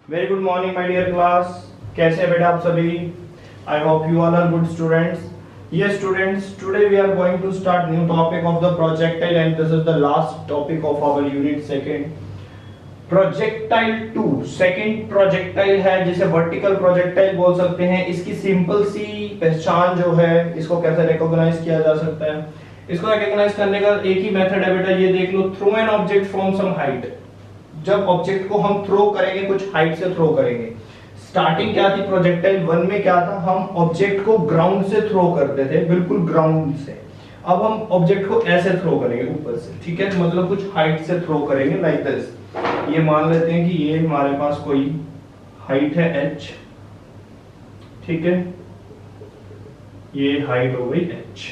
Very good morning my dear class. कैसे हैं बेटा आप सभी? I hope you all are good students. Yes students, today we are going to start new topic of the projectile and this is the last topic of our unit second. Projectile 2 second projectile है जिसे vertical projectile बोल सकते हैं। इसकी simple सी पहचान जो है, इसको कैसे रिकॉग्नाइज किया जा सकता है, इसको रिकॉग्नाइज करने का एक ही मेथड है बेटा, ये देख लो। Throw an object from some height. जब ऑब्जेक्ट को हम थ्रो करेंगे, कुछ हाइट से थ्रो करेंगे। स्टार्टिंग क्या थी प्रोजेक्टाइल 1 में, क्या था, हम ऑब्जेक्ट को ग्राउंड से थ्रो करते थे, बिल्कुल ग्राउंड से। अब हम ऑब्जेक्ट को ऐसे थ्रो करेंगे ऊपर से, ठीक है, मतलब कुछ हाइट से थ्रो करेंगे लाइक दिस। ये मान लेते हैं कि ये हमारे पास कोई हाइट है h, ठीक है, ये हाइट हो गई h।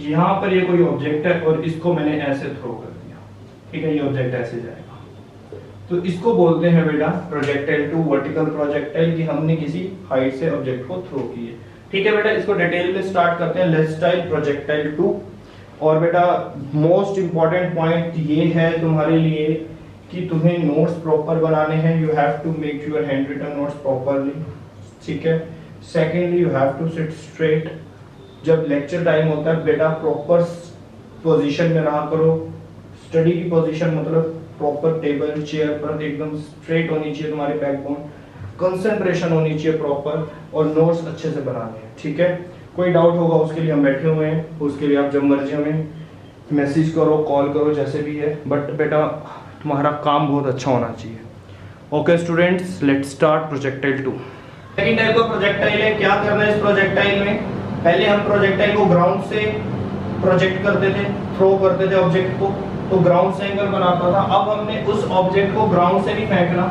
यहां पर ये कोई ऑब्जेक्ट है और इसको मैंने ऐसे थ्रो कर दिया, ठीक है, ये ऑब्जेक्ट ऐसे जाएगा। तो इसको बोलते हैं बेटा प्रोजेक्टाइल 2 वर्टिकल प्रोजेक्टाइल, कि हमने किसी हाइट से ऑब्जेक्ट को थ्रो किए। ठीक है बेटा, इसको डिटेल में स्टार्ट करते हैं। Let's style projectile 2। और बेटा मोस्ट इंपॉर्टेंट पॉइंट ये है तुम्हारे लिए कि तुम्हें नोट्स प्रॉपर बनाने हैं। You have to make your handwritten notes properly, ठीक है। Secondly you have to sit straight. जब लेक्चर टाइम होता है बेटा प्रॉपर पोजीशन में रहा करो। स्टडी की पोजीशन मतलब प्रॉपर टेबल चेयर पर एकदम स्ट्रेट होनी चाहिए तुम्हारी बैकबोन, कंसंट्रेशन होनी चाहिए प्रॉपर, और नोट्स अच्छे से बनाने हैं, ठीक है। कोई डाउट होगा उसके लिए हम बैठे हुए हैं, उसके लिए आप जब मर्जी हमें मैसेज करो, कॉल करो, जैसे भी है, बट बेटा तुम्हारा काम बहुत अच्छा होना चाहिए। Okay students, let's start projectile 2। Second type का प्रोजेक्टाइल है। क्या करना है इस प्रोजेक्टाइल में? पहले हम प्रोजेक्टाइल को ग्राउंड से प्रोजेक्ट करते थे, थ्रो करते थे ऑब्जेक्ट को, तो ग्राउंड से एंगल बनाता था। अब हमने उस ऑब्जेक्ट को ग्राउंड से नहीं फेंकना,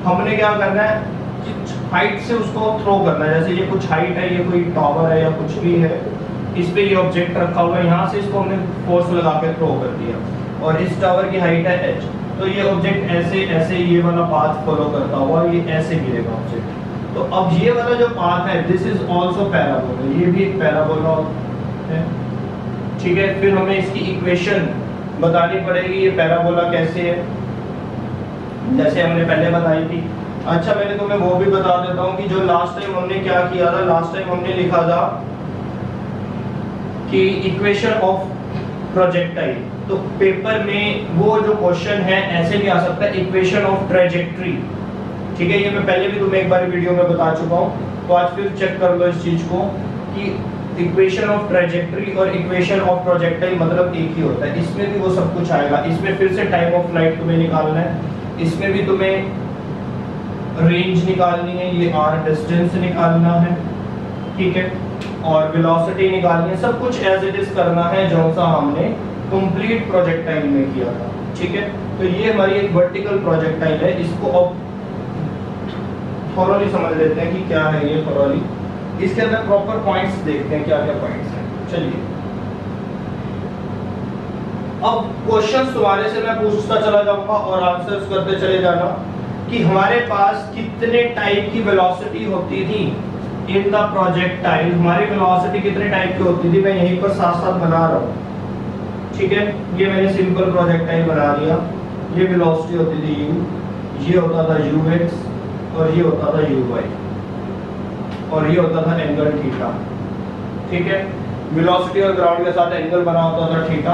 हमने क्या करना है, हाइट से उसको थ्रो करना है। जैसे ये कुछ हाइट है, ये कोई टावर है या कुछ भी है, इस पे ये ऑब्जेक्ट रखा हुआ है, यहाँ से इसको हमने फोर्स लगा के थ्रो कर दिया, और इस टावर की हाइट है h, तो ये ऑब्जेक्ट ऐसे ऐसे ये वाला पाथ फॉलो करता हुआ ये ऐसे गिरेगा ऑब्जेक्ट। तो अब ये वाला जो पाथ है, दिस इज ऑल्सो पैराबोला, ये भी एक पैराबोला है, ठीक है। फिर हमें इसकी इक्वेशन बतानी पड़ेगी, ये पैराबोला कैसे है, जैसे हमने पहले बताई थी। अच्छा मैंने तुम्हें वो भी बता देता हूँ कि जो लास्ट टाइम हमने क्या किया था, लास्ट टाइम हमने लिखा था कि इक्वेशन ऑफ प्रोजेक्टाइल। तो पेपर में वो जो क्वेश्चन है ऐसे भी आ सकता है, इक्वेशन ऑफ ट्रेजेक्ट्री, ठीक है। ये मैं पहले भी तुम्हें एक बार वीडियो में बता चुका हूँ, तो आज फिर चेक कर लो इस चीज को कि इक्वेशन ऑफ ट्रेजेक्ट्री और इक्वेशन ऑफ प्रोजेक्टाइल मतलब एक ही होता है। इसमें भी वो सब कुछ आएगा। इसमें फिर से टाइम ऑफ फ्लाइट तुम्हें निकालना है, इसमें भी तुम्हें रेंज निकालनी है, ये r डिस्टेंस निकालना है, ठीक है, और वेलोसिटी निकालनी है। सब कुछ एज इट इज करना है जो सा हमने कंप्लीट प्रोजेक्टाइल में किया था, ठीक है। तो ये हमारी एक वर्टिकल प्रोजेक्टाइल है। इसको अब थोरोली समझ लेते हैं कि क्या है ये थोरोली। इसके अंदर प्रॉपर पॉइंट्स देखते हैं, क्या क्या पॉइंट्स हैं। चलिए अब क्वेश्चंस तुम्हारे से मैं पूछता चला जाऊंगा और आंसर्स करते चले जाना कि हमारे पास कितने टाइप की वेलोसिटी होती थी इन द प्रोजेक्टाइल। हमारी वेलोसिटी कितने टाइप की होती थी, मैं यहीं पर साथ साथ बना रहा हूँ, ठीक है। ये मैंने सिंपल प्रोजेक्टाइल बना लिया। ये वेलोसिटी होती थी u, ये होता था ux, और ये होता था uy, और ये होता था एंगल थीटा, ठीक है। वेलोसिटी और ग्राउंड के साथ एंगल बना होता था थीटा।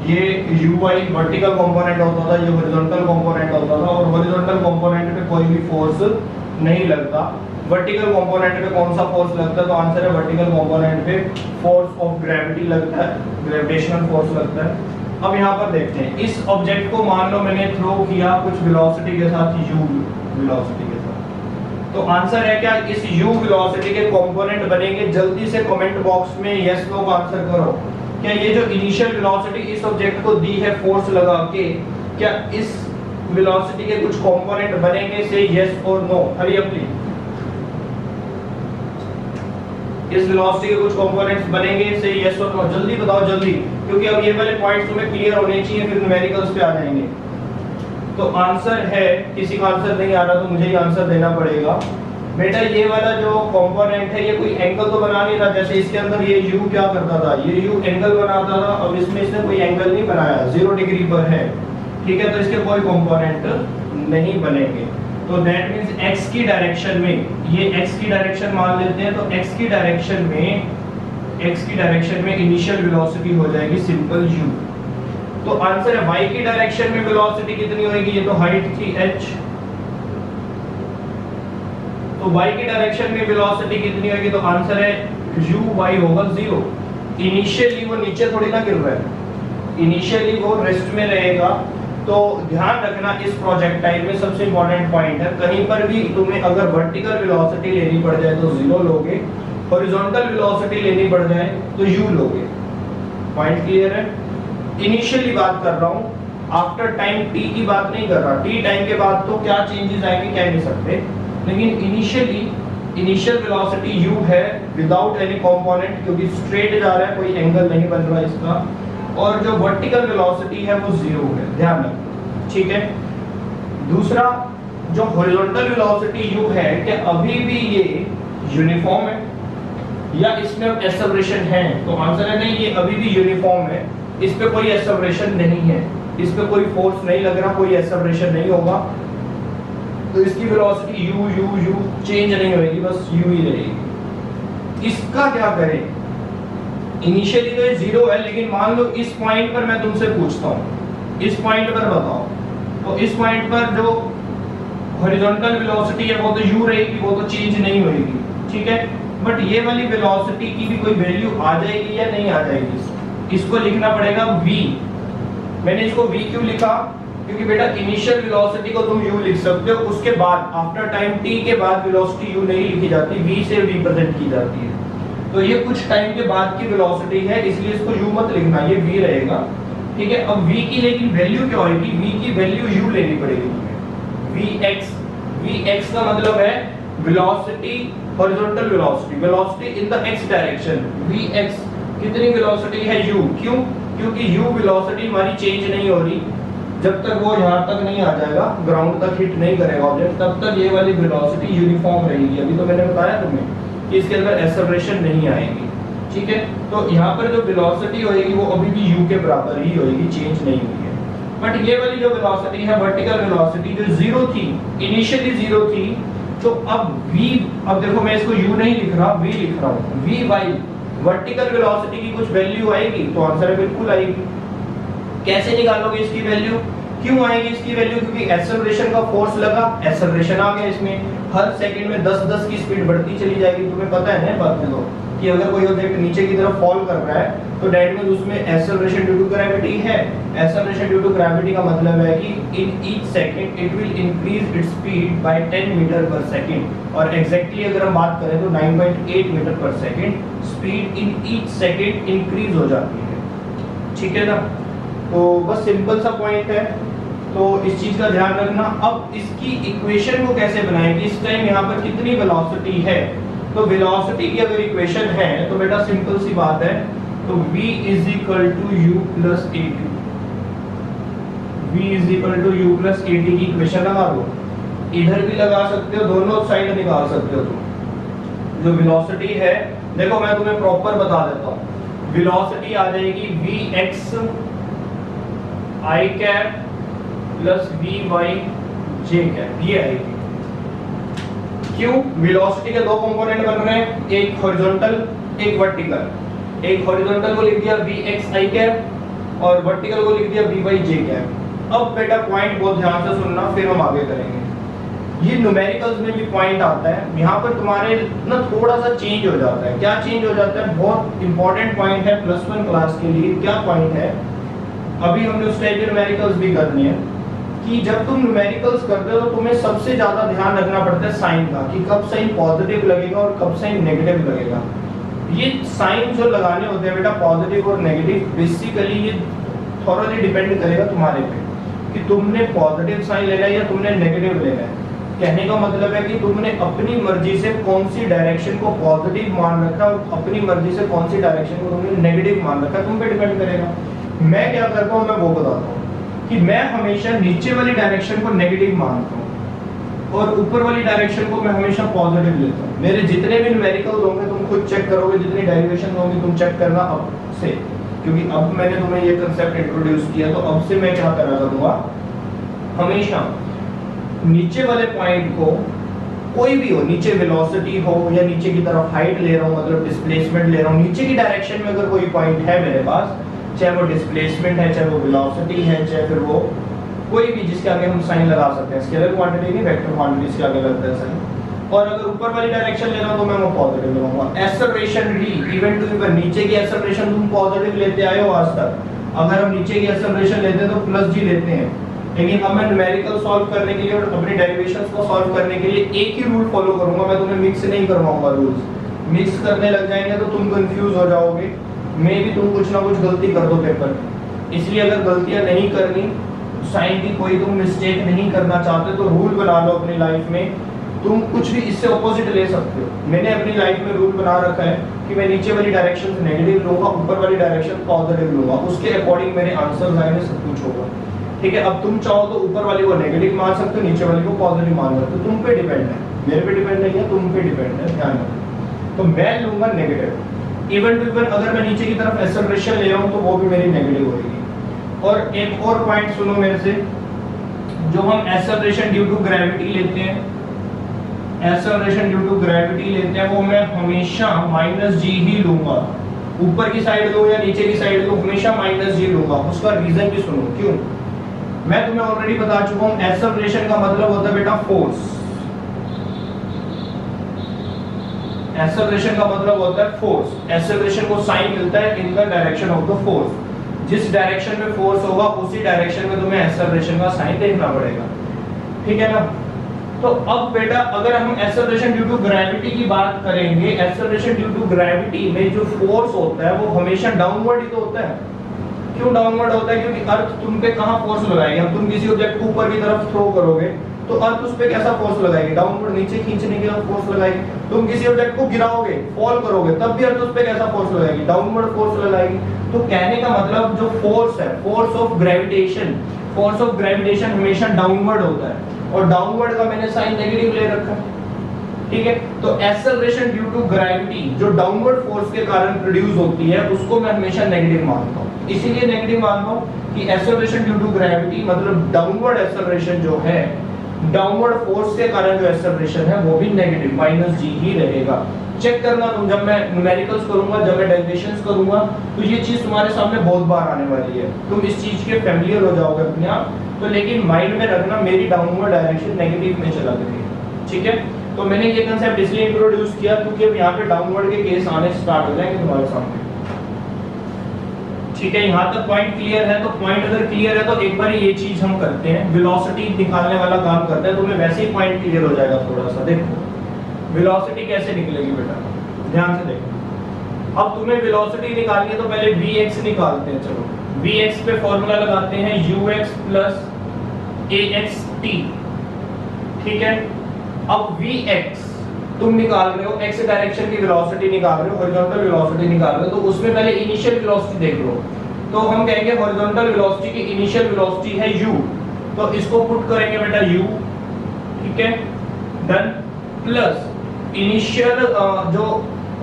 ये uy वर्टिकल कंपोनेंट होता था, ये हॉरिजॉन्टल कंपोनेंट होता था, और हॉरिजॉन्टल कंपोनेंट पे कोई भी फोर्स नहीं लगता। वर्टिकल कंपोनेंट पे कौन सा फोर्स लगता है, तो आंसर है वर्टिकल कंपोनेंट पे फोर्स ऑफ ग्रेविटी लगता है, ग्रेविटेशनल फोर्स लगता है। अब यहाँ पर देखते हैं, इस ऑब्जेक्ट को मान लो मैंने थ्रो किया कुछ वेलोसिटी के साथ, u वेलोसिटी के साथ, तो आंसर है क्या, इस u वेलोसिटी के कंपोनेंट बनेंगे। जल्दी से कमेंट बॉक्स में यस नो का आंसर करो। क्या ये जो इनिशियल वेलोसिटी इस ऑब्जेक्ट को दी है फोर्स लगा के, क्या इस वेलोसिटी के कुछ कंपोनेंट बनेंगे? से यस और नो, हरी अप प्लीज। इस वेलोसिटी के कुछ कंपोनेंट्स बनेंगे? से यस और नो, जल्दी बताओ जल्दी, क्योंकि अब ये वाले पॉइंट्स तुम्हें क्लियर होने चाहिए, फिर न्यूमेरिकल्स पे आ जाएंगे। तो आंसर है, किसी का आंसर नहीं आ रहा तो मुझे ही आंसर देना पड़ेगा। बेटा ये वाला जो कंपोनेंट है ये कोई एंगल तो बना नहीं रहा, जैसे इसके अंदर ये u क्या करता था, ये u एंगल बनाता था। अब इसमें इसने कोई एंगल नहीं बनाया, 0 डिग्री पर है, ठीक है, तो इसके कोई कंपोनेंट नहीं बनेंगे। तो दैट मींस x की डायरेक्शन में, ये x की डायरेक्शन मान लेते हैं, तो x की डायरेक्शन में इनिशियल वेलोसिटी हो जाएगी सिंपल u। तो आंसर है y की डायरेक्शन में वेलोसिटी कितनी होगी, ये तो हाइट थी h, तो y की डायरेक्शन में वेलोसिटी कितनी होगी, तो आंसर है uy होगा 0। इनिशियली वो नीचे थोड़ी ना गिर रहा है, इनिशियली वो रेस्ट में रहेगा। तो ध्यान रखना इस प्रोजेक्टाइल में सबसे इंपॉर्टेंट पॉइंट है, कहीं पर भी तुम्हें अगर वर्टिकल वेलोसिटी लेनी पड़ जाए तो 0 लोगे, हॉरिजॉन्टल वेलोसिटी लेनी पड़ जाए तो u लोगे। पॉइंट क्लियर है? इनिशियली बात कर रहा हूं, आफ्टर टाइम t की बात नहीं कर रहा। t टाइम के बाद तो क्या चेंजेस आएंगे कह नहीं सकते, लेकिन इनिशियल वेलोसिटी u है विदाउट एनी कंपोनेंट, क्योंकि स्ट्रेट जा रहा है, कोई एंगल नहीं बन रहा इसका, और जो वर्टिकल वेलोसिटी है वो 0 है, ध्यान रखना, ठीक है। दूसरा जो हॉरिजॉन्टल वेलोसिटी u है, कि अभी भी ये यूनिफॉर्म है या इसमें एक्सेलरेशन है, तो आंसर है नहीं, ये अभी भी यूनिफॉर्म है, इस पे कोई एक्सेलरेशन नहीं है, इस पे कोई फोर्स नहीं लग रहा, कोई एक्सेलरेशन नहीं होगा, तो इसकी वेलोसिटी u चेंज नहीं होगी, बस u ही रहेगी। इसका क्या करें, इनिशियली तो ये 0 है, लेकिन मान लो इस पॉइंट पर मैं तुमसे पूछता हूँ, इस पॉइंट पर बताओ, तो इस पॉइंट पर जो हॉरिजॉन्टल वेलोसिटी है वो तो u रहेगी, वो तो चेंज नहीं होगी, ठीक है। बट ये वाली वेलोसिटी की भी कोई वैल्यू आ जाएगी या नहीं आ जाएगी, इसको लिखना पड़ेगा v। मैंने इसको v क्यों लिखा, क्योंकि बेटा इनिशियल वेलोसिटी को तुम u लिख सकते हो, उसके बाद आफ्टर टाइम t के बाद वेलोसिटी u नहीं लिखी जाती, v से रिप्रेजेंट की जाती है। तो ये कुछ टाइम के बाद की वेलोसिटी है, इसलिए इसको u मत लिखना, ये v रहेगा, ठीक है। अब v की लेकिन वैल्यू क्या होगी, v की वैल्यू u लेनी पड़ेगी तुम्हें, vx का मतलब है velocity, horizontal velocity in the x direction, vx कितनी वेलोसिटी है u, क्यों, क्योंकि u वेलोसिटी हमारी चेंज नहीं हो रही, जब तक वो यहाँ तक नहीं आ जाएगा, ग्राउंड तक हिट नहीं करेगा ऑब्जेक्ट, तब तक ये वाली वेलोसिटी यूनिफॉर्म रहेगी। अभी तो मैंने बताया तुम्हें कि इसके अंदर एक्सेलरेशन नहीं आएगी, ठीक है। तो यहाँ पर जो वेलोसिटी होगी वो अभी भी u के बराबर ही होगी, चेंज नहीं हुई है। बट ये वाली जो वेलोसिटी है, वर्टिकल वेलोसिटी, जो 0 थी, इनिशियली 0 थी, तो अब v, अब देखो मैं इसको u नहीं लिख रहा, v लिख रहा हूँ, vy वर्टिकल वेलोसिटी की कुछ वैल्यू आएगी, तो आंसर है बिल्कुल आएगी। कैसे निकालोगे इसकी वैल्यू, क्यों आएगी इसकी वैल्यू, क्योंकि एक्सेलरेशन का फोर्स लगा, एक्सेलरेशन आ गया, इसमें हर सेकंड में 10-10 की स्पीड बढ़ती चली जाएगी। तुम्हें पता है ना बात में तो, कि अगर कोई ऑब्जेक्ट नीचे की तरफ फॉल कर रहा है तो दैट मींस उसमें एक्सेलरेशन ड्यू टू ग्रेविटी है। एक्सेलरेशन ड्यू टू ग्रेविटी का मतलब है कि in each second it will increase its speed by 10 metre per second, और एग्जैक्टली अगर हम बात करें तो 9.8 metre per second speed in each second increase हो जाती है, ठीक है ना। तो बस सिंपल सा पॉइंट है, तो इस चीज का ध्यान रखना। अब इसकी इक्वेशन को कैसे बनाएंगे, इस टाइम यहाँ पर कितनी वेलोसिटी है, तो वेलोसिटी की अगर इक्वेशन है तो बेटा सिंपल सी बात है, तो v is equal to u plus at, v is equal to u plus at की इक्वेशन लगा दो, इधर भी लगा सकते हो, दोनों साइड निकाल सकते हो तुम। जो वेलोसिटी है देखो मैं तुम्हें प्रॉपर बता देता हूँ, वेलोसिटी आ जाएगी vx i cap plus vy j cap, ये आएगी। क्यों, वेलोसिटी के दो कंपोनेंट बन रहे हैं, एक हॉरिजॉन्टल एक वर्टिकल। एक हॉरिजॉन्टल को लिख दिया vx i कैप और वर्टिकल को लिख दिया vy j कैप। अब बेटा पॉइंट बहुत ध्यान से सुनना, फिर हम आगे करेंगे। ये न्यूमेरिकल्स में भी पॉइंट आता है, यहाँ पर तुम्हारे ना थोड़ा सा चेंज हो जाता है। क्या चेंज हो जाता है, बहुत इंपॉर्टेंट पॉइंट है प्लस वन क्लास के लिए। क्या पॉइंट है, अभी हमने उस टाइप के न्यूमेरिकल्स भी करनी है कि जब तुम न्यूमेरिकल्स करते हो तो तुम्हें सबसे ज्यादा ध्यान रखना पड़ता है साइन का, कि कब साइन पॉजिटिव लगेगा और कब साइन नेगेटिव लगेगा। ये साइन जो लगाने होते हैं बेटा पॉजिटिव और नेगेटिव, बेसिकली ये थोड़ा डिपेंड करेगा तुम्हारे पे कि तुमने पॉजिटिव साइन लेना है या तुमने नेगेटिव लेना है। कहने का मतलब है कि तुमने अपनी मर्जी से कौन सी डायरेक्शन को पॉजिटिव मान रखा है और अपनी मर्जी से कौन सी डायरेक्शन को तुमने नेगेटिव मान रखा है, तुम पे डिपेंड करेगा। मैं क्या करता हूँ, मैं वो बताता हूँ कि मैं हमेशा नीचे वाली डायरेक्शन को नेगेटिव मानता हूँ और ऊपर वाली डायरेक्शन को मैं हमेशा पॉजिटिव लेता हूँ। मेरे जितने भी न्यूमेरिकल्स होंगे तुम खुद चेक करोगे, जितनी डेरिवेशन होंगी तुम चेक करना अब से, क्योंकि अब मैंने तुम्हें ये कंसेप्ट इंट्रोड्यूस किया, तो अब से मैं क्या करा करूँगा, हमेशा नीचे वाले पॉइंट को कोई भी हो, नीचे वेलोसिटी हो या नीचे की तरफ हाइट ले रहा हूँ, मतलब डिस्प्लेसमेंट ले रहा हूँ, नीचे की डायरेक्शन में अगर कोई पॉइंट है मेरे पास, चाहे वो डिस्प्लेसमेंट है, चाहे वो वेलोसिटी है, चाहे फिर वो कोई भी जिसके आगे हम साइन लगा सकते हैं, स्केलर क्वांटिटी नहीं वेक्टर क्वांटिटी के आगे लगता है साइन। और अगर ऊपर वाली डायरेक्शन ले रहा हूं तो मैं वो पॉजिटिव लगाऊंगा। Acceleration D even to even, नीचे की एक्सेलरेशन तुम पॉजिटिव लेते आए हो आज तक, अगर हम नीचे की एक्सेलरेशन लेते हैं तो प्लस जी लेते हैं, लेकिन अब मैं न्यूमेरिकल सॉल्व करने के लिए और अपनी डेरिवेशंस को सॉल्व करने के लिए एक ही रूल फॉलो करूंगा, मैं तुम्हें मिक्स नहीं करवाऊंगा रूल्स। मिक्स करने लग जाएंगे तो तुम कंफ्यूज हो जाओगे, मे भी तुम कुछ ना कुछ गलती कर दो पेपर में। इसलिए अगर गलतियां नहीं करनी, साइन की कोई तुम मिस्टेक नहीं करना चाहते तो रूल बना लो अपनी लाइफ में, तुम कुछ भी इससे ऑपोजिट ले सकते हो। मैंने अपनी लाइफ में रूल बना रखा है कि मैं नीचे वाली डायरेक्शन से नेगेटिव लूंगा, ऊपर वाली डायरेक्शन पॉजिटिव लूंगा, उसके अकॉर्डिंग मेरे आंसर्स आएंगे, सब कुछ होगा। ठीक है, अब तुम चाहो तो ऊपर वाली को नेगेटिव मान सकते हो, नीचे वाली को पॉजिटिव मान सकते हो, तुम पे डिपेंड है, मेरे पे डिपेंड नहीं है, तुम पे डिपेंड है, ध्यान रखो। तो मैं लूंगा नेगेटिव। इवन टू इवन अगर मैं नीचे की तरफ एक्सेलरेशन ले रहा हूं तो वो भी मेरी नेगेटिव होगी। और एक और पॉइंट सुनो मेरे से, जो हम एक्सेलरेशन ड्यू टू ग्रेविटी लेते हैं, एक्सेलरेशन ड्यू टू ग्रेविटी लेते हैं, वो मैं हमेशा माइनस जी ही लूंगा। ऊपर की साइड लो या नीचे की साइड लो, हमेशा माइनस जी लूंगा। उसका रीजन भी सुनो क्यों। मैं तुम्हें ऑलरेडी बता चुका हूं, एक्सेलरेशन का मतलब होता है बेटा फोर्स। एक्सेलरेशन का मतलब होता है फोर्स। एक्सेलरेशन को साइन मिलता है in the direction of the force. जिस डायरेक्शन में फोर्स होगा उसी डायरेक्शन में तुम्हें एक्सेलरेशन का साइन देखना पड़ेगा। ठीक है ना। तो अब बेटा अगर हम एक्सेलरेशन ड्यू टू ग्रेविटी की बात करेंगे, एक्सेलरेशन ड्यू टू ग्रेविटी में जो फोर्स होता है वो हमेशा डाउनवर्ड ही तो होता है। क्यों डाउनवर्ड होता है? क्योंकि अर्थ तुम पे कहां फोर्स लगाएगी। हम तुम किसी ऑब्जेक्ट को ऊपर की तरफ थ्रो करोगे तो अर्थ उस पे कैसा फोर्स लगाएगी? डाउनवर्ड, नीचे खींचने की तरफ फोर्स लगाएगी। तुम किसी ऑब्जेक्ट को गिराओगे, फॉल करोगे, तब भी अर्थ उस पे कैसा फोर्स लगाएगी? डाउनवर्ड फोर्स लगाएगी। तो कहने का मतलब जो फोर्स है, force of gravitation, force of gravitation हमेशा डाउनवर्ड होता है, और डाउनवर्ड का मैंने साइन नेगेटिव ले रखा है। ठीक है, तो एक्सेलरेशन ड्यू टू ग्रेविटी जो डाउनवर्ड फोर्स के कारण प्रोड्यूस होती है उसको मैं हमेशा नेगेटिव मानता हूं। इसीलिए नेगेटिव मानता हूं कि एक्सेलरेशन ड्यू टू ग्रेविटी मतलब डाउनवर्ड एक्सेलरेशन जो है, डाउनवर्ड फोर्स के कारण जो एक्सेलरेशन है वो भी नेगेटिव माइनस जी ही रहेगा। चेक करना तुम, जब मैं न्यूमेरिकल्स करूंगा, जब मैं डेरिवेशंस करूंगा, तो ये चीज तुम्हारे सामने बहुत बार आने वाली है, तुम इस चीज के फैमिलियर हो जाओगे अपने आप। तो लेकिन माइंड में रखना मेरी डाउनवर्ड डायरेक्शन नेगेटिव में चला गई है। ठीक है, तो मैंने ये कांसेप्ट इसलिए इंट्रोड्यूस किया क्योंकि अब यहाँ पे डाउनवर्ड के केस आने स्टार्ट हो जाएंगे तुम्हारे सामने। ठीक है, यहाँ तक पॉइंट क्लियर है? तो पॉइंट अगर क्लियर है तो एक बार ये चीज हम करते हैं, वेलोसिटी निकालने वाला काम करते हैं, तो तुम्हें वैसे ही पॉइंट क्लियर हो जाएगा थोड़ा सा। देखो वेलोसिटी कैसे निकलेगी बेटा, ध्यान से देखो। अब तुम्हें वेलोसिटी निकालनी है तो पहले vx निकालते हैं। चलो vx पे फॉर्मूला लगाते हैं ux प्लस axt। ठीक है, अब vx तुम निकाल रहे हो, x डायरेक्शन की वेलोसिटी निकाल रहे हो, हॉरिजॉन्टल वेलोसिटी निकाल रहे हो, तो उसमें पहले इनिशियल वेलोसिटी देख लो। तो हम कहेंगे हॉरिजॉन्टल वेलोसिटी की इनिशियल वेलोसिटी है u, तो इसको पुट करेंगे बेटा u। ठीक है, डन। प्लस इनिशियल जो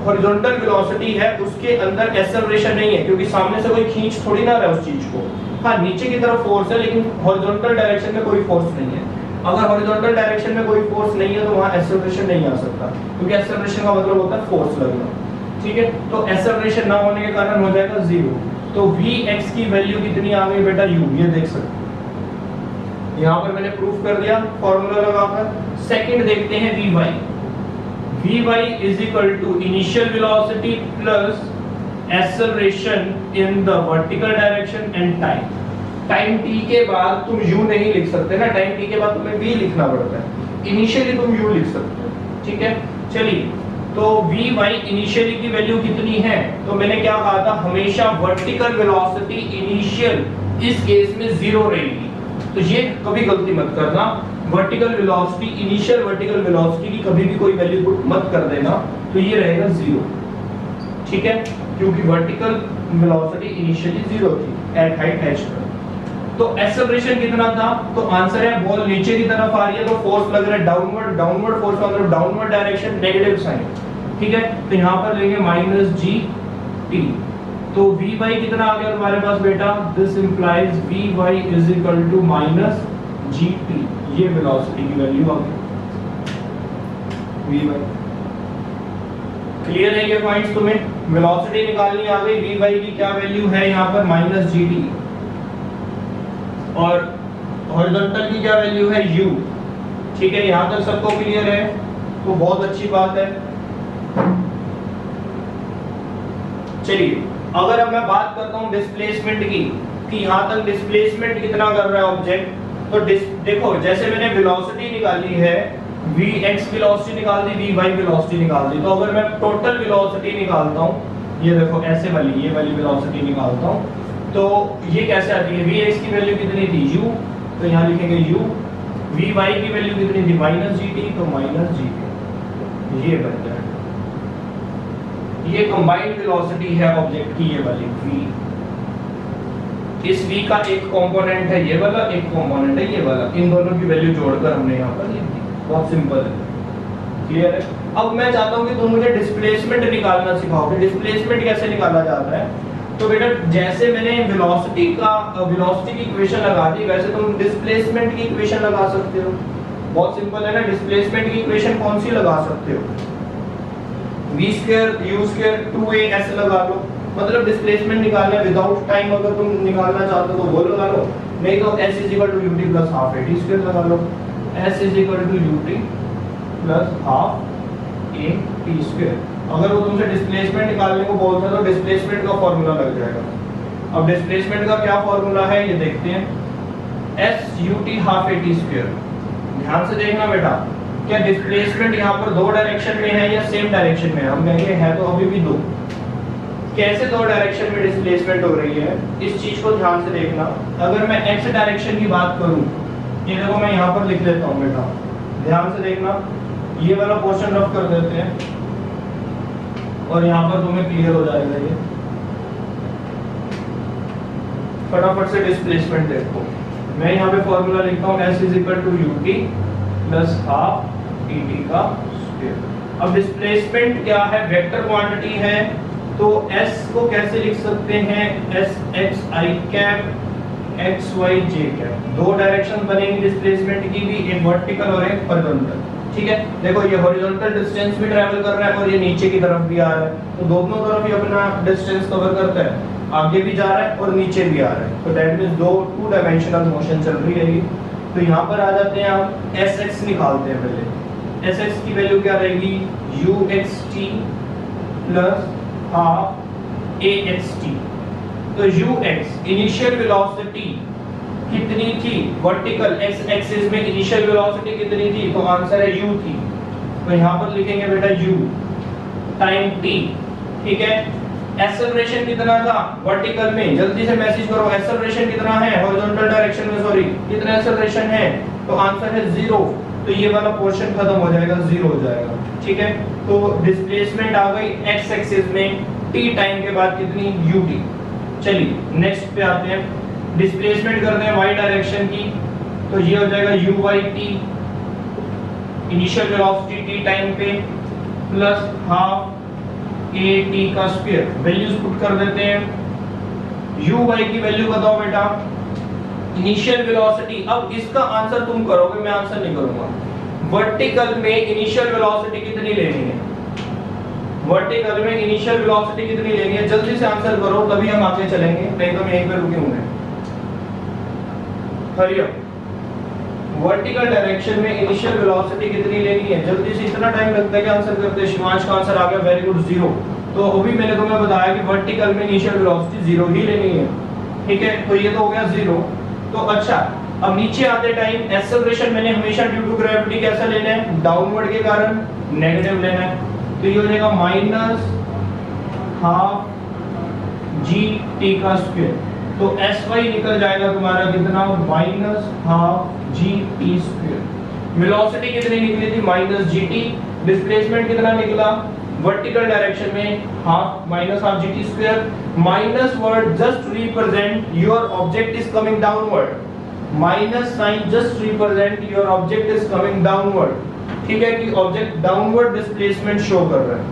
हॉरिजॉन्टल वेलोसिटी है उसके अंदर एक्सेलरेशन नहीं है, क्योंकि सामने से कोई खींच थोड़ी ना रहा है उस चीज को। हाँ, नीचे की तरफ फोर्स है लेकिन हॉरिजॉन्टल डायरेक्शन में कोई फोर्स नहीं है। अगर हॉरिजॉन्टल डायरेक्शन में कोई फोर्स नहीं है तो वहां एक्सेलरेशन नहीं आ सकता, क्योंकि एक्सेलरेशन का मतलब होता है फोर्स लगना। ठीक है, तो एक्सेलरेशन ना होने के कारण हो जाएगा 0। तो vx की वैल्यू कितनी आ गई बेटा? u, ये देख सकते हो, यहाँ पर मैंने प्रूफ कर दिया फॉर्मूला लगाकर। सेकंड देखते हैं vy। vy is equal to initial velocity plus acceleration in the vertical direction and time। Time t के बाद तुम u नहीं लिख सकते ना, टाइम t के बाद तुम्हें v लिखना पड़ता है। इनिशियली तुम u लिख सकते हो। ठीक है, चलिए, तो vy इनिशियली की वैल्यू कितनी है? तो मैंने क्या कहा था, हमेशा वर्टिकल वेलोसिटी इनिशियल इस केस में 0 रहेगी। तो ये कभी गलती मत करना, vertical velocity, initial vertical velocity की कभी भी कोई वैल्यू पुट मत कर देना, तो ये रहेगा 0। ठीक है, क्योंकि वर्टिकल वेलोसिटी इनिशियली 0 थी एट हाइट h पर। तो एक्सेलरेशन कितना था? तो आंसर है बॉल नीचे की तरफ आ रही है तो फोर्स लग रहा है डाउनवर्ड, डाउनवर्ड फोर्स का मतलब डाउनवर्ड डायरेक्शन, नेगेटिव साइन। ठीक है, तो यहाँ पर लेंगे माइनस जी टी। तो vy कितना आ गया तुम्हारे पास बेटा? This implies vy is equal to minus gt। ये वेलोसिटी की वैल्यू आ गई v y। क्लियर है ये पॉइंट्स तुम्हें? वेलोसिटी निकालनी आ गई, v y की क्या वैल्यू है यहाँ पर -gt, और हॉरिजॉन्टल की क्या वैल्यू है u। ठीक है, यहाँ तक सबको क्लियर है? तो बहुत अच्छी बात है। चलिए अगर अब मैं बात करता हूँ डिस्प्लेसमेंट की, कि यहाँ तक डिस्प्लेसमेंट कितना कर रहा है ऑब्जेक्ट, तो देखो जैसे मैंने वेलोसिटी निकाली है, vx वेलोसिटी निकाल दी, vy वेलोसिटी निकाल दी, तो अगर मैं टोटल वेलोसिटी निकालता हूँ, ये देखो ऐसे वाली, ये वाली वेलोसिटी निकालता हूँ, तो ये कैसे आती है? vx की वैल्यू कितनी थी u, तो यहाँ लिखेंगे u, vy की वैल्यू कितनी थी -gt, तो -gt, ये बन जाएगा। ये कंबाइंड वेलोसिटी है ऑब्जेक्ट की, ये वाली v। इस v का एक कंपोनेंट है ये वाला, एक कंपोनेंट है ये वाला, इन दोनों की वैल्यू जोड़कर हमने यहाँ पर लिख दी। बहुत सिंपल है, क्लियर है? अब मैं चाहता हूँ कि तुम मुझे डिस्प्लेसमेंट निकालना सिखाओगे। डिस्प्लेसमेंट कैसे निकाला जाता है? तो बेटा जैसे मैंने वेलोसिटी की इक्वेशन लगा दी, वैसे तुम डिस्प्लेसमेंट की इक्वेशन लगा सकते हो। बहुत सिंपल है ना? डिस्प्लेसमेंट की इक्वेशन कौन सी लगा सकते हो? v² u² 2a ऐसे लगा लो, मतलब डिस्प्लेसमेंट निकालना विदाउट टाइम अगर तुम निकालना चाहते हो तो वो लगा लो, नहीं तो s = ut + ½ at² लगा लो। s = ut + ½ at²। अगर वो तुमसे डिस्प्लेसमेंट निकालने को बोलता है तो डिस्प्लेसमेंट का फॉर्मूला लग जाएगा। अब डिस्प्लेसमेंट का क्या फॉर्मूला है ये देखते हैं, s ut ½ at²। ध्यान से देखना बेटा, क्या डिस्प्लेसमेंट यहाँ पर दो डायरेक्शन में है या सेम डायरेक्शन में है? हम कहेंगे है तो अभी भी दो। कैसे दो डायरेक्शन में डिस्प्लेसमेंट हो रही है, इस चीज को ध्यान से देखना। अगर मैं x डायरेक्शन की बात करूं, ये देखो मैं यहाँ पर लिख देता हूँ बेटा, ध्यान से देखना, ये वाला पोर्शन रफ कर देते हैं और यहाँ पर तुम्हें क्लियर हो जाएगा। ये फटाफट से डिस्प्लेसमेंट देखो, मैं यहाँ पे फॉर्मूला लिखता हूँ s = ut + ½ at²। अब डिस्प्लेसमेंट क्या है? वेक्टर क्वांटिटी है, तो s को कैसे लिख सकते हैं? sxi cap xyj cap. दो डायरेक्शन बनेंगी डिस्प्लेसमेंट की भी, एक वर्टिकल और एक हॉरिजॉन्टल। ठीक है, देखो ये हॉरिजॉन्टल डिस्टेंस भी ट्रैवल कर रहा है और ये नीचे की तरफ भी आ रहा है, तो दोनों तरफ ही अपना डिस्टेंस कवर करता है, आगे भी जा रहा है और नीचे भी आ रहा है, तो दैट मींस दो 2 डायमेंशनल मोशन चल रही है ये। तो यहाँ पर आ जाते हैं, हम sx निकालते हैं पहले। sx की वैल्यू क्या रहेगी? uxt + ½ axt। तो ux इनिशियल वेलोसिटी कितनी थी? वर्टिकल x एक्सिस में इनिशियल वेलोसिटी कितनी थी? तो आंसर है u थी, तो यहाँ पर लिखेंगे बेटा u टाइम t। ठीक है, एक्सेलरेशन कितना था वर्टिकल में? जल्दी से मैसेज करो, एक्सेलरेशन कितना है हॉरिजॉन्टल डायरेक्शन में? सॉरी, कितना एक्सेलरेशन है? तो आंसर है 0, तो ये वाला पोर्शन खत्म हो जाएगा, 0 हो जाएगा। ठीक है, तो डिस्प्लेसमेंट आ गई x एक्सिस में t टाइम के बाद कितनी? ut। चलिए नेक्स्ट पे आते हैं, डिस्प्लेसमेंट करते हैं y डायरेक्शन की, तो ये हो जाएगा uyt initial velocity t time पे + ½ at²। वैल्यूज पुट कर देते हैं, uy की वैल्यू बताओ बेटा, इनिशियल वेलोसिटी। अब इसका आंसर तुम करोगे, मैं आंसर नहीं करूंगा। वर्टिकल में इनिशियल वेलोसिटी कितनी लेनी है? वर्टिकल में इनिशियल वेलोसिटी कितनी लेनी है? जल्दी से आंसर करो, तभी हम आगे चलेंगे, नहीं तो हम यहीं पे रुके होंगे। Hurry up. वर्टिकल डायरेक्शन में इनिशियल वेलोसिटी कितनी लेनी है? जल्दी से, इतना टाइम लगता है कि आंसर करते? शिवांश का आंसर आ गया, वेरी गुड, 0। तो अभी मैंने तुम्हें बताया कि वर्टिकल में इनिशियल वेलोसिटी 0 ही लेनी है। ठीक है, तो ये तो हो गया 0। तो अच्छा, अब नीचे आते टाइम एक्सेलरेशन मैंने हमेशा ड्यू टू ग्रेविटी कैसा लेना है? डाउनवर्ड के कारण नेगेटिव लेना है, तो ये हो जाएगा -½ gt²। तो sy निकल जाएगा तुम्हारा कितना? -½ gt²। वेलोसिटी कितनी निकली थी? -gt। डिस्प्लेसमेंट कितना निकला वर्टिकल डायरेक्शन में? -½ gt²। Minus word just represent your object is coming downward, minus sign just represent your object is coming downward. ठीक है, कि ऑब्जेक्ट डाउनवर्ड डिस्प्लेसमेंट शो कर रहा है,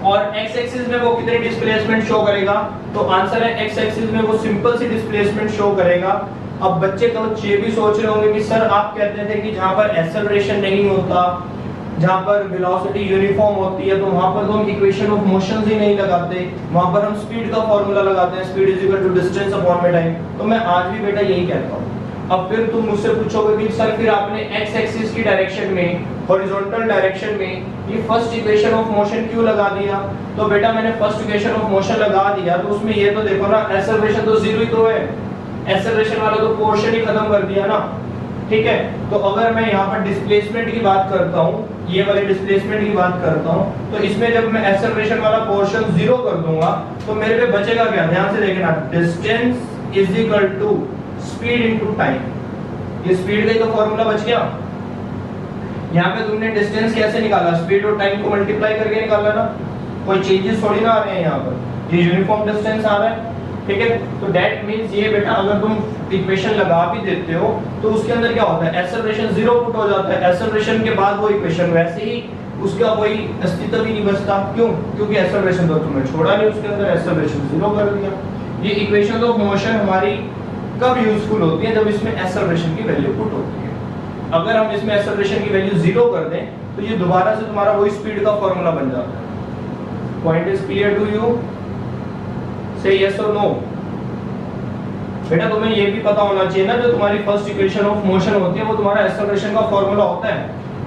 और x एक्सिस में वो कितनी डिस्प्लेसमेंट शो करेगा? तो आंसर है x एक्सिस में वो सिंपल सी डिस्प्लेसमेंट शो करेगा अब बच्चे तो ये भी सोच रहे होंगे कि सर आप कहते थे कि जहां पर एक्सेलरेशन नहीं होता, जहां पर वेलोसिटी यूनिफॉर्म होती है, तो वहां पर तो हम इक्वेशन ऑफ मोशंस ही नहीं लगाते, वहां पर हम स्पीड का फार्मूला लगाते हैं, speed is equal to distance upon में टाइम। तो मैं आज भी बेटा यही कहता हूं। अब फिर तुम मुझसे पूछोगे कि सर फिर आपने एक्स एक्सिस की डायरेक्शन में, हॉरिजॉन्टल डायरेक्शन में ये फर्स्ट इक्वेशन ऑफ मोशन क्यों लगा दिया? तो बेटा मैंने फर्स्ट इक्वेशन ऑफ मोशन लगा दिया तो उसमें ये तो देखो ना, एक्सेलरेशन तो जीरो ही तो है, एक्सेलरेशन वाला तो पोर्शन ही खत्म कर दिया ना, ठीक है। तो अगर मैं यहाँ पर डिस्प्लेसमेंट की बात करता हूँ, ये वाले डिस्प्लेसमेंट की बात करता हूँ, तो इसमें जब मैं एक्सेलरेशन वाला पोर्शन जीरो कर दूंगा तो मेरे पे बचेगा क्या? ध्यान से देखना, distance is equal to speed into time. ये स्पीड का ही तो फार्मूला बच गया। यहाँ पे तुमने डिस्टेंस कैसे निकाला? स्पीड और टाइम को मल्टीप्लाई करके निकाला ना, कोई चेंजेस थोड़ी ना आ रहे हैं यहाँ पर, ये यूनिफॉर्म डिस्टेंस आ रहा है, ठीक है। तो दैट मींस ये बेटा अगर तुम इक्वेशन लगा भी देते हो तो उसके अंदर क्या होता है? एक्सेलरेशन जीरो पुट हो जाता है, एक्सेलरेशन के बाद वो इक्वेशन वैसे ही उसका कोई अस्तित्व ही नहीं बचता। क्यों? क्योंकि एक्सेलरेशन तो तुमने छोड़ा नहीं, उसके अंदर एक्सेलरेशन जीरो कर दिया। ये इक्वेशन ऑफ मोशन हमारी कब यूजफुल होती है? जब इसमें एक्सेलरेशन की वैल्यू पुट होती है। अगर हम इसमें एक्सेलरेशन की वैल्यू जीरो कर दें तो ये दोबारा से तुम्हारा वही स्पीड का फार्मूला बन जाता है। Point is clear to you? Say yes और नो। बेटा तुम्हें ये भी पता होना चाहिए ना, जो तुम्हारी फर्स्ट इक्वेशन ऑफ मोशन होती है वो तुम्हारा एक्सेलरेशन का फार्मूला होता है।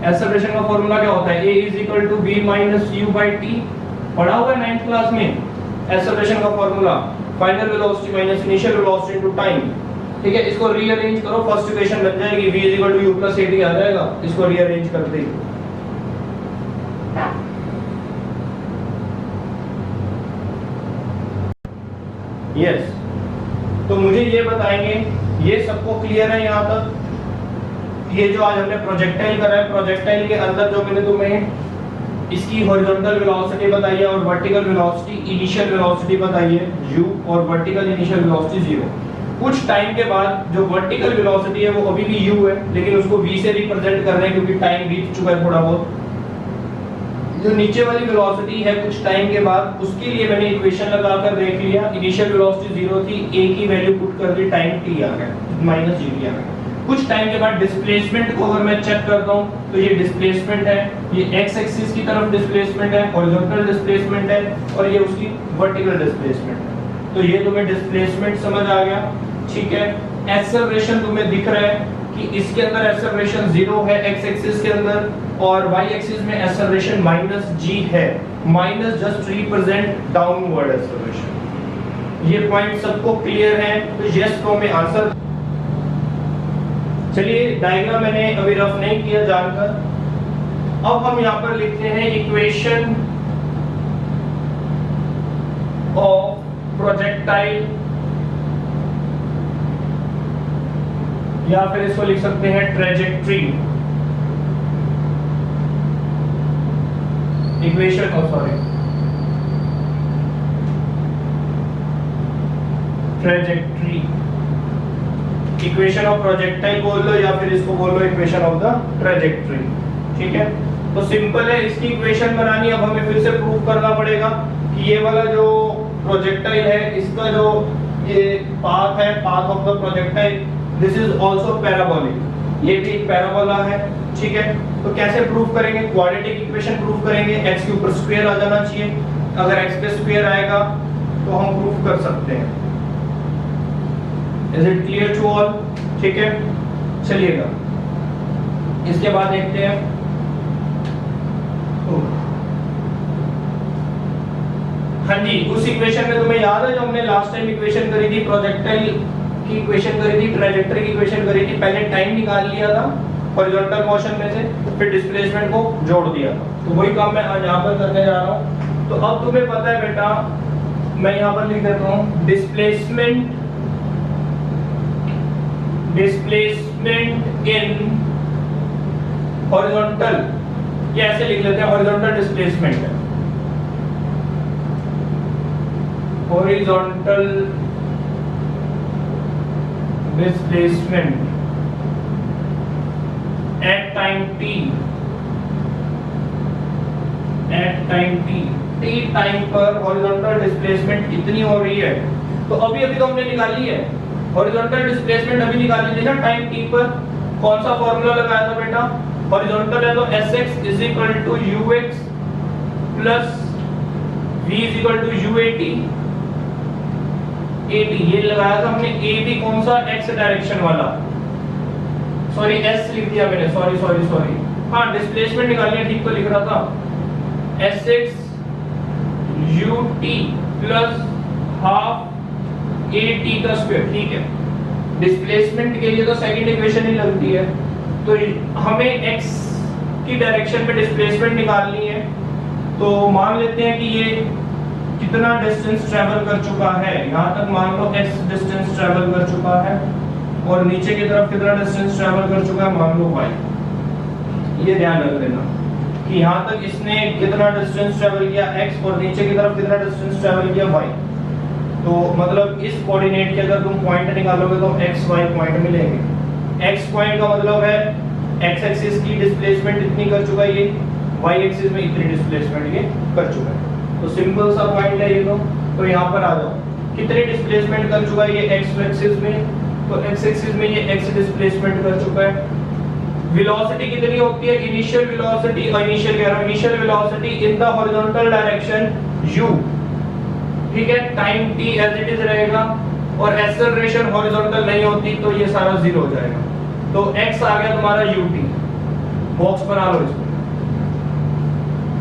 एक्सेलरेशन का फार्मूला क्या होता है? a is equal to b minus u by t। पढ़ा हुआ है 9th क्लास में एक्सेलरेशन का formula, final velocity minus initial velocity into time, ठीक है। इसको रीअरेंज करो, फर्स्ट इक्वेशन बन जाएगी v is equal to u plus at आ जाएगा, इसको रीअरेंज करते ही। यस, तो मुझे ये बताएंगे, ये सबको क्लियर है यहाँ तक? ये जो आज हमने प्रोजेक्टाइल करा है, प्रोजेक्टाइल के अंदर जो मैंने तुम्हें इसकी हॉरिजॉन्टल वेलोसिटी बताई है और वर्टिकल वेलोसिटी, इनिशियल वेलोसिटी बताई है u और वर्टिकल इनिशियल वेलोसिटी 0। कुछ टाइम के बाद जो वर्टिकल वेलोसिटी है वो अभी भी u है, लेकिन उसको v से रिप्रेजेंट कर रहे हैं क्योंकि टाइम बीत चुका है थोड़ा बहुत। जो नीचे वाली वेलोसिटी है कुछ टाइम के बाद, उसके लिए मैंने इक्वेशन लगाकर देख लिया, इनिशियल वेलोसिटी 0 थी, a की वैल्यू पुट कर दी, टाइम t आ गया, माइनस g आ गया। कुछ टाइम के बाद डिस्प्लेसमेंट को अगर मैं चेक करता हूं तो ये डिस्प्लेसमेंट है, ये x एक्सिस की तरफ डिस्प्लेसमेंट है, हॉरिजॉन्टल डिस्प्लेसमेंट है, और ये उसकी वर्टिकल डिस्प्लेसमेंट है। तो ये तुम्हें डिस्प्लेसमेंट समझ आ गया, ठीक है। एक्सेलरेशन तुम्हें दिख रहा है कि इसके अंदर एक्सेलरेशन 0 है x एक्सिस के अंदर, और y एक्सिस में एक्सेलरेशन माइनस g है, minus just represent downward acceleration. ये पॉइंट सबको क्लियर है? तो यस नो में आंसर। चलिए, डायग्राम मैंने अभी रफ नहीं किया जानकर, अब हम यहाँ पर लिखते हैं इक्वेशन ऑफ प्रोजेक्टाइल, या फिर इसको लिख सकते हैं trajectory. Equation of trajectory, equation of projectile बोल लो या फिर इसको बोल लो इक्वेशन ऑफ द ट्रेजेक्ट्री, ठीक है। तो सिंपल है, इसकी इक्वेशन बनानी। अब हमें फिर से प्रूव करना पड़ेगा कि ये वाला जो प्रोजेक्टाइल है, इसका जो ये पाथ है, path of the projectile, this is also parabolic, ये भी एक पैराबोला है, ठीक है। तो कैसे प्रूव करेंगे? क्वाड्रेटिक इक्वेशन प्रूव करेंगे, x के ऊपर स्क्वायर आ जाना चाहिए। अगर x पे स्क्वायर आएगा तो हम प्रूव कर सकते हैं। Is it clear to all? ठीक है, चलिएगा इसके बाद देखते हैं। हाँ जी, उस इक्वेशन में तुम्हें याद है जो हमने लास्ट टाइम इक्वेशन करी थी, प्रोजेक्टाइल की इक्वेशन करी थी, ट्रैजेक्टरी की इक्वेशन करी थी। पहले टाइम निकाल लिया था हॉरिजॉन्टल मोशन में से, फिर डिस्प्लेसमेंट को जोड़ दिया था। तो वही काम मैं आज यहाँ पर करने जा रहा हूँ। तो अब तुम्हें पता है बेटा, मैं यहाँ पर लिख देता हूँ डिस्प्लेसमेंट इन हॉरिजॉन्टल, ये ऐसे लिख लेते हैं, हॉरिजॉन्टल डिस्प्लेसमेंट है, horizontal displacement at time t, at time t time पर हॉरिजॉन्टल डिस्प्लेसमेंट कितनी हो रही है। तो अभी तो हमने निकाली है हॉरिजॉन्टल डिस्प्लेसमेंट अभी निकाल लीजिए ना टाइम t पर। कौन सा फॉर्मूला लगाया था बेटा? हॉरिजॉन्टल है तो sx is equal to ux plus v is equal to uat ये लगाया था हमने। a भी कौन सा? x डायरेक्शन वाला, सॉरी s लिख दिया मैंने, सॉरी। हाँ डिस्प्लेसमेंट निकालनी है, ठीक तो लिख रहा था। sx ut plus half at का स्क्वायर, ठीक है। डिस्प्लेसमेंट के लिए तो सेकंड इक्वेशन ही लगती है, तो हमें x की डायरेक्शन में डिस्प्लेसमेंट निकालनी है। तो मान लेते हैं कि ये कितना डिस्टेंस ट्रैवल कर चुका है, यहाँ तक मान लो x डिस्टेंस ट्रैवल कर चुका है, और नीचे की तरफ कितना डिस्टेंस ट्रैवल कर चुका है, मान लो y। ये ध्यान रख लेना कि यहाँ तक इसने कितना डिस्टेंस ट्रैवल किया x, और नीचे की तरफ कितना डिस्टेंस ट्रैवल किया y। तो मतलब इस कोऑर्डिनेट के अगर तुम पॉइंट निकालोगे तो x y पॉइंट मिलेंगे। x पॉइंट का मतलब है x एक्सिस की डिस्प्लेसमेंट इतनी कर चुका है ये, y एक्सिस में इतनी डिस्प्लेसमेंट ये कर चुका है। तो सिंपल सा पॉइंट है ये। तो यहाँ पर आ जाओ, कितनी डिस्प्लेसमेंट कर चुका है ये x एक्सिस में, तो x एक्सिस में ये x डिस्प्लेसमेंट कर चुका है। वेलोसिटी कितनी होती है? Initial velocity, initial velocity in the horizontal direction u, ठीक है। Time t as it is रहेगा, और एक्सेलरेशन हॉरिजॉन्टल नहीं होती तो ये सारा जीरो हो जाएगा। तो x आ गया तुम्हारा ut, बॉक्स बना लो इसको।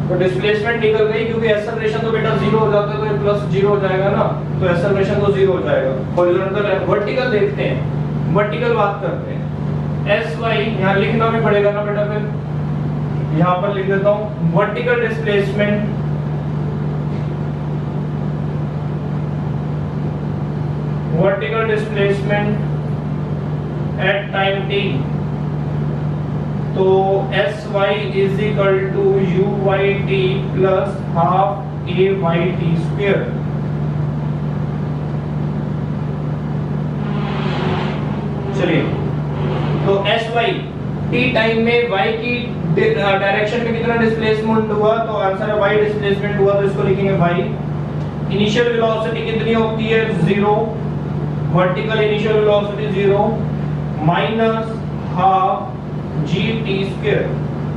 तो डिस्प्लेसमेंट निकल गई, क्योंकि एक्सेलरेशन तो बेटा जीरो हो जाता है तो ये प्लस जीरो हो जाएगा ना, तो एक्सेलरेशन तो जीरो हो जाएगा। हॉरिजॉन्टल है, वर्टिकल देखते हैं, वर्टिकल बात करते हैं। sy यहाँ लिखना भी पड़ेगा ना बेटा, फिर यहाँ पर लिख देता हूँ vertical displacement at time t, तो sy is equal to uyt plus half ayt square. चलिए, तो sy t टाइम में y की डायरेक्शन में कितना डिस्प्लेसमेंट हुआ, तो आंसर है y डिस्प्लेसमेंट हुआ, तो इसको लिखेंगे y। इनिशियल वेलोसिटी कितनी होती है? 0। Vertical initial velocity 0 minus half gt square.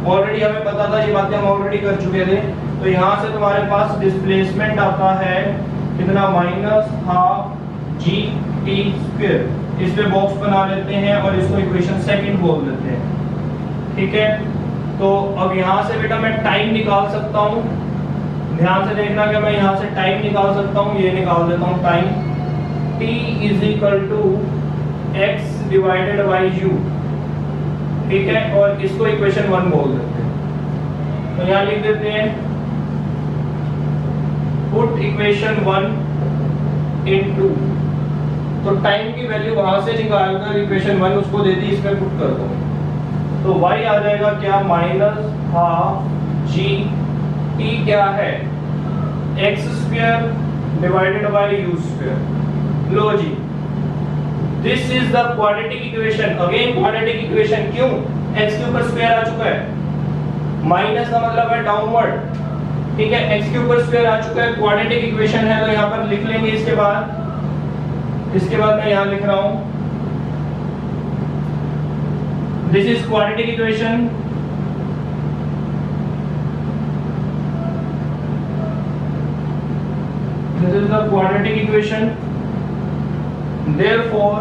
Already हमें पता था, ये बातें हम ऑलरेडी कर चुके थे। तो यहाँ से तुम्हारे पास डिस्प्लेसमेंट आता है कितना? Minus half gt square. इस पे बॉक्स बना लेते हैं और इसको इक्वेशन सेकंड बोल देते हैं, ठीक है। तो अब यहाँ से बेटा मैं टाइम निकाल सकता हूँ, ध्यान से देखना कि मैं यहाँ से टाइम निकाल सकता हूँ। ये निकाल देता हूँ time t is equal to x divided by u, ठीक है, और इसको इक्वेशन 1 बोल देते हैं। तो यहाँ लिख देते हैं पुट इक्वेशन 1 इनटू, तो टाइम की वैल्यू वहां से निकालकर इक्वेशन 1 उसको दे दी, इसमें पुट कर दो। तो y आ जाएगा क्या? माइनस हाफ g t क्या है? x square divided by u square. लो जी, this is the quadratic equation. Again quadratic equation, क्यों? x के ऊपर स्क्वायर आ चुका है, माइनस का मतलब है डाउनवर्ड, ठीक है। x के ऊपर स्क्वायर आ चुका है, क्वाड्रेटिक इक्वेशन है, तो यहाँ पर लिख लेंगे। इसके बाद मैं यहाँ लिख रहा हूँ this is quadratic equation. This is the quadratic equation. Therefore,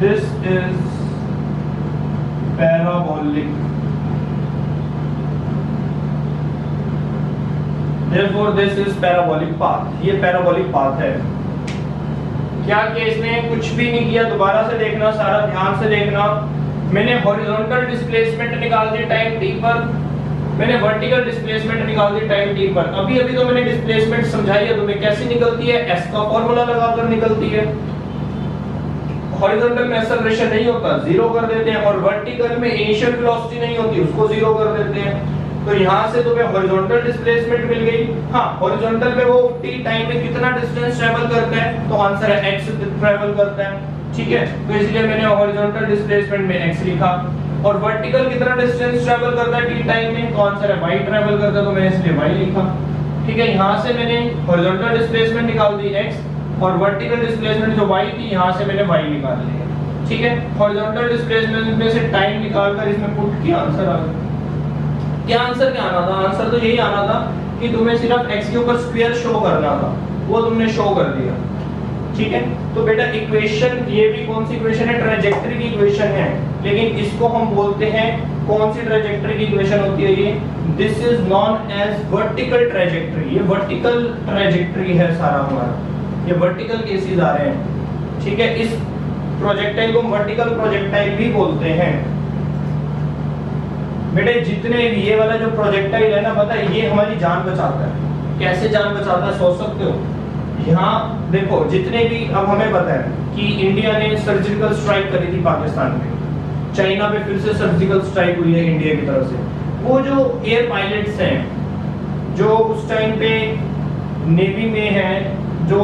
this is parabolic. Therefore, this is parabolic path. ये parabolic path है। क्या कि इसने कुछ भी नहीं किया, दोबारा से देखना, सारा ध्यान से देखना। मैंने हॉरिजॉन्टल डिस्प्लेसमेंट निकाल दी टाइम t पर, मैंने वर्टिकल डिस्प्लेसमेंट निकाल दी टाइम t पर। अभी तो मैंने डिस्प्लेसमेंट समझाई है तुम्हें, कैसी निकलती है? s का फॉर्मूला लगाकर निकलती है। हॉरिजॉन्टल में एक्सेलरेशन नहीं होता, जीरो कर देते हैं, और वर्टिकल में इनिशियल वेलोसिटी नहीं होती, उसको जीरो कर देते हैं। तो यहाँ से तुम्हें हॉरिजॉन्टल डिस्प्लेसमेंट मिल गई। हाँ, हॉरिजॉन्टल में वो t टाइम में कितना डिस्टेंस ट्रैवल करता है, तो आंसर है x ट्रैवल करता है, ठीक है। तो इसलिए मैंने हॉरिजॉन्टल डिस्प्लेसमेंट में x लिखा। और वर्टिकल कितना डिस्टेंस ट्रेवल करता है टी टाइम में, तो आंसर है y ट्रेवल करता है, तो मैंने इसलिए y लिखा। ठीक है, यहाँ से मैंने हॉरिजॉन्टल डिस्प्लेसमेंट निकाल दी x और वर्टिकल डिस्प्लेसमेंट जो y थी यहाँ से मैंने y निकाल लिया। ठीक है, हॉरिजॉन्टल डिस्प्लेसमेंट में से टाइम निकालकर इसमें पुट किया, आंसर आ गया। क्या आंसर क्या आना था? आंसर तो यही आना था कि तुम्हें सिर्फ x के ऊपर स्क्वायर शो करना था, वो तुमने शो कर दिया। ठीक है, तो बेटा इक्वेशन, ये भी कौन सी इक्वेशन है? ट्रैजेक्टरी की इक्वेशन है, लेकिन इसको हम बोलते हैं, कौन सी ट्रैजेक्टरी की इक्वेशन होती है ये? This is known as vertical trajectory. ये वर्टिकल ट्रैजेक्टरी है सारा हमारा, ये वर्टिकल केसेस आ रहे हैं। ठीक है, इस प्रोजेक्टाइल को वर्टिकल प्रोजेक्टाइल भी बोलते हैं। बेटे जितने भी ये वाला जो प्रोजेक्टाइल है ना, पता है ये हमारी जान बचाता है। कैसे जान बचाता है सोच सकते हो? यहाँ देखो, जितने भी, अब हमें पता है कि इंडिया ने सर्जिकल स्ट्राइक करी थी पाकिस्तान पे, चाइना पे फिर से सर्जिकल स्ट्राइक हुई है इंडिया की तरफ से। वो जो एयर पायलट्स हैं जो उस टाइम पे नेवी में हैं, जो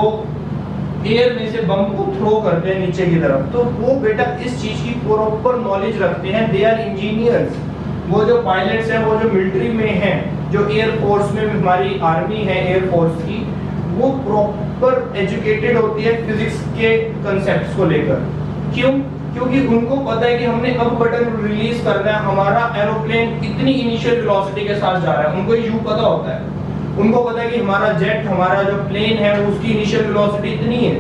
एयर में से बम को थ्रो करते हैं नीचे की तरफ, तो वो बेटा इस चीज की प्रॉपर नॉलेज रखते हैं। They are engineers. वो जो पायलट्स हैं, वो जो मिलिट्री में हैं, जो एयर फोर्स में हमारी आर्मी है एयर फोर्स की, वो प्रॉपर एजुकेटेड होती है फिजिक्स के कंसेप्ट्स को लेकर। क्यों? क्योंकि उनको पता है कि हमने अब बटन रिलीज करना है, हमारा एरोप्लेन इतनी इनिशियल वेलोसिटी के साथ जा रहा है। उनको यू पता होता है, उनको पता है कि हमारा जेट, हमारा जो प्लेन है उसकी इनिशियल वेलोसिटी इतनी है,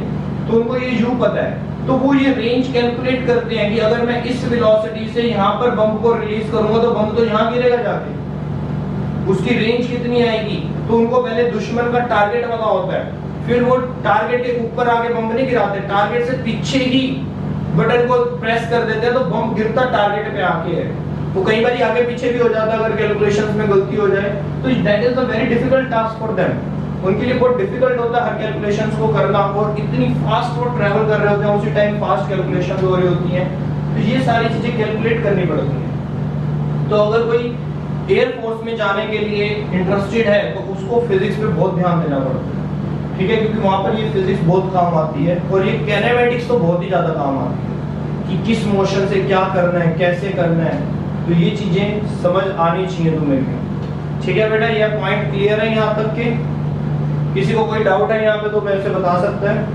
तो उनको ये यू पता है। तो वो ये रेंज कैलकुलेट करते हैं कि अगर मैं इस वेलोसिटी से यहाँ पर बम को रिलीज करूंगा तो बम तो यहाँ गिरेगा जाके, उसकी रेंज कितनी आएगी। तो उनको पहले दुश्मन का टारगेट पता होता है, फिर वो टारगेट के ऊपर आके बम नहीं गिराते, टारगेट से पीछे ही बटन को प्रेस कर देते हैं, तो बम गिरता टारगेट पे आके है। वो कई बार आगे पीछे भी हो जाता है अगर कैलकुलेशंस में गलती हो जाए, तो that is a very difficult task for them. उनके लिए बहुत डिफिकल्ट होता है हर कैलकुलेशंस को करना, और इतनी फास्ट वो ट्रैवल कर रहे होते हैं, उसी टाइम फास्ट कैलकुलेशन हो रही होती हैं, तो ये सारी चीजें कैलकुलेट करनी पड़ती हैं। तो अगर कोई एयर फोर्स में जाने के लिए इंटरेस्टेड है तो उसको फिजिक्स पे बहुत ध्यान देना पड़ता है। ठीक है, क्योंकि वहां पर ये फिजिक्स बहुत काम आती है, और ये कैनेमेटिक्स तो बहुत ही ज्यादा काम आती है कि किस मोशन से क्या करना है, कैसे करना है। तो ये चीजें समझ आनी चाहिए तुम्हें भी। ठीक है बेटा, ये पॉइंट क्लियर है यहाँ तक के? किसी को कोई डाउट है यहाँ पे तो मेरे से बता सकता है।